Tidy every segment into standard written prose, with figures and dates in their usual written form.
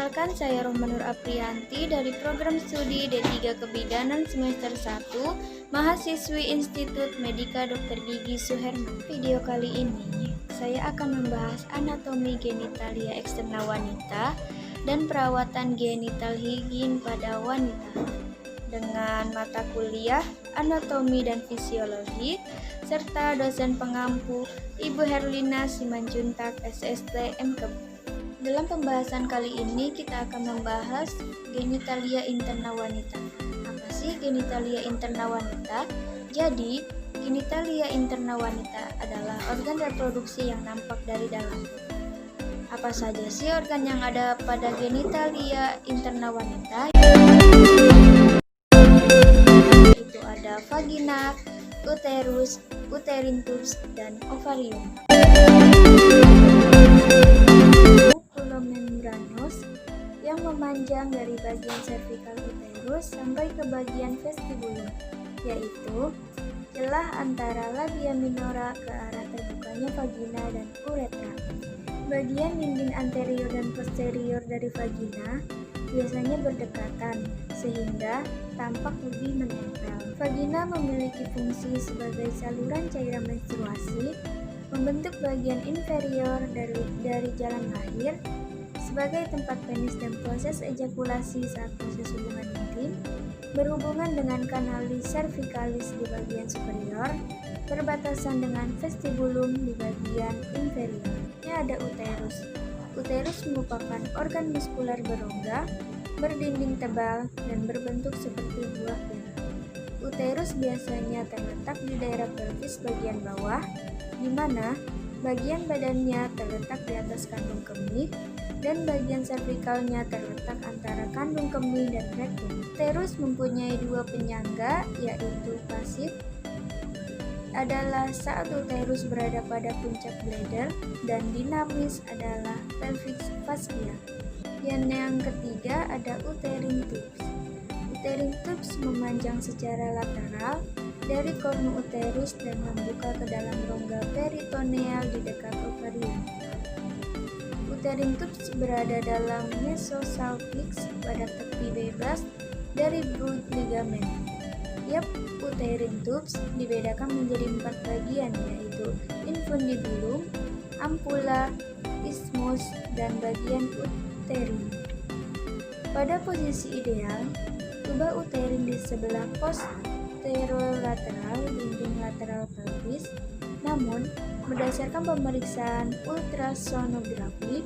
Perkenalkan, saya Rohmanur Aprianti dari program studi D3 Kebidanan semester 1, mahasiswi Institut Medika Dr. Gigi Suherman. Video kali ini, saya akan membahas anatomi genitalia eksternal wanita dan perawatan genital higien pada wanita dengan mata kuliah anatomi dan fisiologi serta dosen pengampu Ibu Herlina Simanjuntak SST MKB. Dalam pembahasan kali ini kita akan membahas genitalia interna wanita. Apa sih genitalia interna wanita? Jadi, genitalia interna wanita adalah organ reproduksi yang nampak dari dalam. Apa saja sih organ yang ada pada genitalia interna wanita? Itu ada vagina, uterus, uterine tubes, dan ovarium. Membranus yang memanjang dari bagian cervical uterus sampai ke bagian vestibulum, yaitu celah antara labia minora ke arah terbukanya vagina dan uretra. Bagian dinding anterior dan posterior dari vagina biasanya berdekatan sehingga tampak lebih menempel. Vagina memiliki fungsi sebagai saluran cairan menstruasi, membentuk bagian inferior dari jalan lahir sebagai tempat penis dan proses ejakulasi saat proses hubungan intim, berhubungan dengan kanalis cervicalis di bagian superior, berbatasan dengan vestibulum di bagian inferior. Ini ada uterus. Uterus merupakan organ muskular berongga, berdinding tebal, dan berbentuk seperti buah pera. Uterus biasanya terletak di daerah pelvis bagian bawah, di mana bagian badannya terletak di atas kandung kemih dan bagian cervicalnya terletak antara kandung kemih dan rektum. Uterus mempunyai dua penyangga, yaitu pasif adalah saat uterus berada pada puncak bladder dan dinamis adalah pelvic fascia. Yang ketiga ada uterine tubes. Uterine tubes memanjang secara lateral dari kornu uterus dan membuka ke dalam rongga peritoneal di dekat ovarium. Uterine tubes berada dalam mesosalpinx pada tepi bebas dari brood ligamen. Uterine tubes dibedakan menjadi 4 bagian, yaitu infundibulum, ampulla, isthmus, dan bagian uterin. Pada posisi ideal, tuba uterin di sebelah posterolateral dinding lateral pelvis. Namun, berdasarkan pemeriksaan ultrasonografi,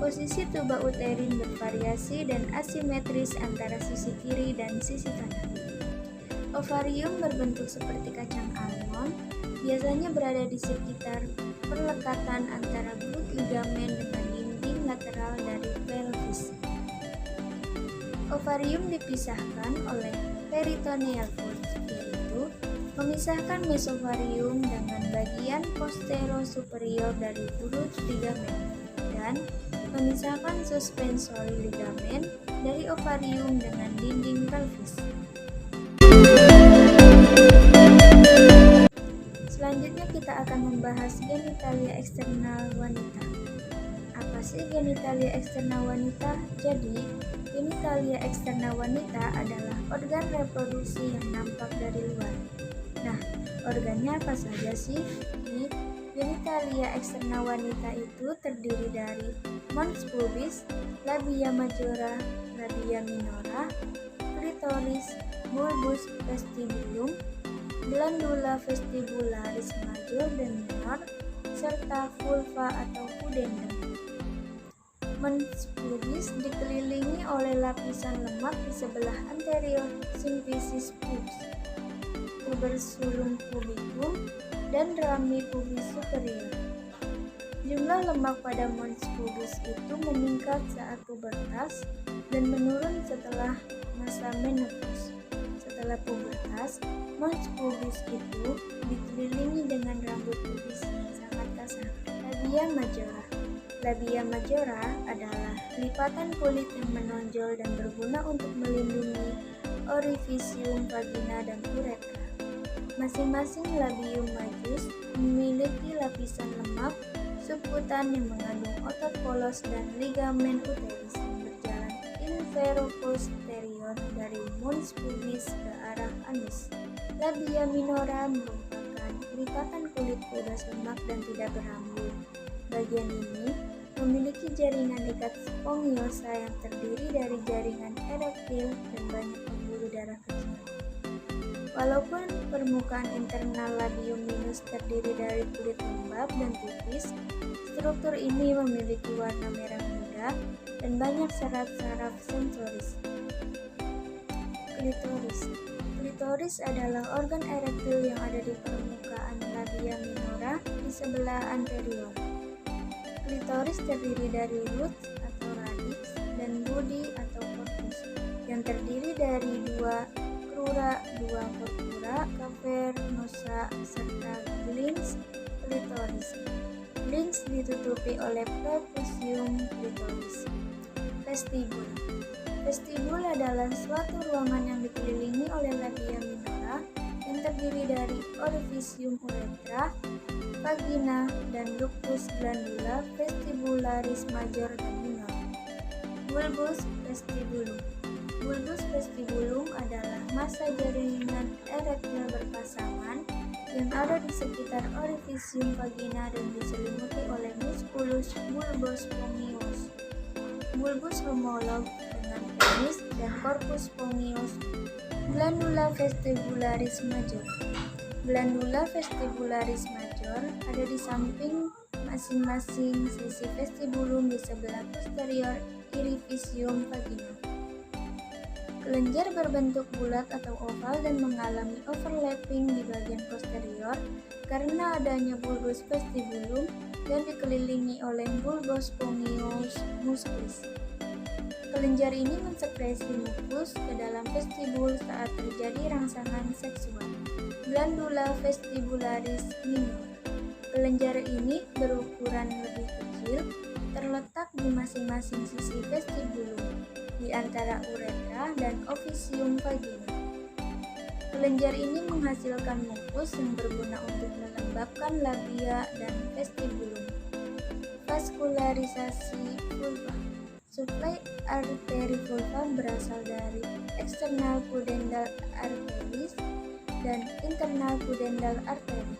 posisi tuba uterin bervariasi dan asimetris antara sisi kiri dan sisi kanan. Ovarium berbentuk seperti kacang almond, biasanya berada di sekitar perlekatan antara brood ligamen dengan dinding lateral dari pelvis. Ovarium dipisahkan oleh peritoneal fold, yaitu memisahkan mesovarium dengan bagian postero-superior dari brood ligamen dan memisahkan suspensory ligamen dari ovarium dengan dinding pelvis. Selanjutnya kita akan membahas genitalia eksternal wanita. Apa sih genitalia eksternal wanita? Jadi, genitalia eksternal wanita adalah organ reproduksi yang nampak dari luar. Nah, organnya apa saja sih? Di genitalia eksternal wanita itu terdiri dari mons pubis, labia majora, labia minora, klitoris, bulbus vestibulum, glandula vestibularis major dan minor, serta vulva atau pudendum. Mons pubis dikelilingi oleh lapisan lemak di sebelah anterior symphysis pubis, tuberculum pubicum, dan rami pubis superior. Jumlah lemak pada mons pubis itu meningkat saat pubertas dan menurun setelah masa menopause. Setelah pubertas, mons pubis itu dikelilingi dengan rambut pubis yang sangat kasar. Labia majora. Labia majora adalah lipatan kulit yang menonjol dan berguna untuk melindungi orifisium vagina dan uretra. Masing-masing labium majus memiliki lapisan lemak subkutan yang mengandung otot polos dan ligamen uterus yang berjarak infero-posterior dari mons pubis ke arah anus. Labia minora merupakan lipatan kulit bebas lemak dan tidak berambut. Bagian ini memiliki jaringan ikat spongiosa yang terdiri dari jaringan erektil dan banyak pembuluh darah kecil. Walaupun permukaan internal labium minus terdiri dari kulit lembab dan tipis, struktur ini memiliki warna merah muda dan banyak serat saraf sensoris. Klitoris. Klitoris adalah organ erektil yang ada di permukaan labia minora di sebelah anterior. Klitoris terdiri dari root atau radix dan body atau corpus yang terdiri dari dua crura, dua corpora, cavernosa, serta glans klitoris. Glans ditutupi oleh prepucium klitoris. Vestibul. Vestibul adalah suatu ruangan yang dikelilingi oleh labia minora yang terdiri dari orifisium uretra, vagina, dan ductus glandula vestibularis major dan minor. Bulbus vestibulum. Bulbus vestibulum adalah massa jaringan erektil berpasangan yang ada di sekitar orifisium vagina dan diselimuti oleh musculus bulbus spongios. Bulbus homolog dengan penis dan corpus spongios. Glandula vestibularis major. Glandula vestibularis major ada di samping masing-masing sisi vestibulum di sebelah posterior irifisium vagina. Kelenjar berbentuk bulat atau oval dan mengalami overlapping di bagian posterior karena adanya bulbus vestibulum dan dikelilingi oleh bulbus spongios musclis. Kelenjar ini mensekresi mukus ke dalam vestibul saat terjadi rangsangan seksual. Glandula vestibularis minor. Kelenjar ini berukuran lebih kecil, terletak di masing-masing sisi vestibulum, di antara uretra dan officium vagina. Kelenjar ini menghasilkan mukus yang berguna untuk melembabkan labia dan vestibulum. Vaskularisasi vulva. Suplai arteri vulva berasal dari external pudendal arteries dan internal pudendal artery.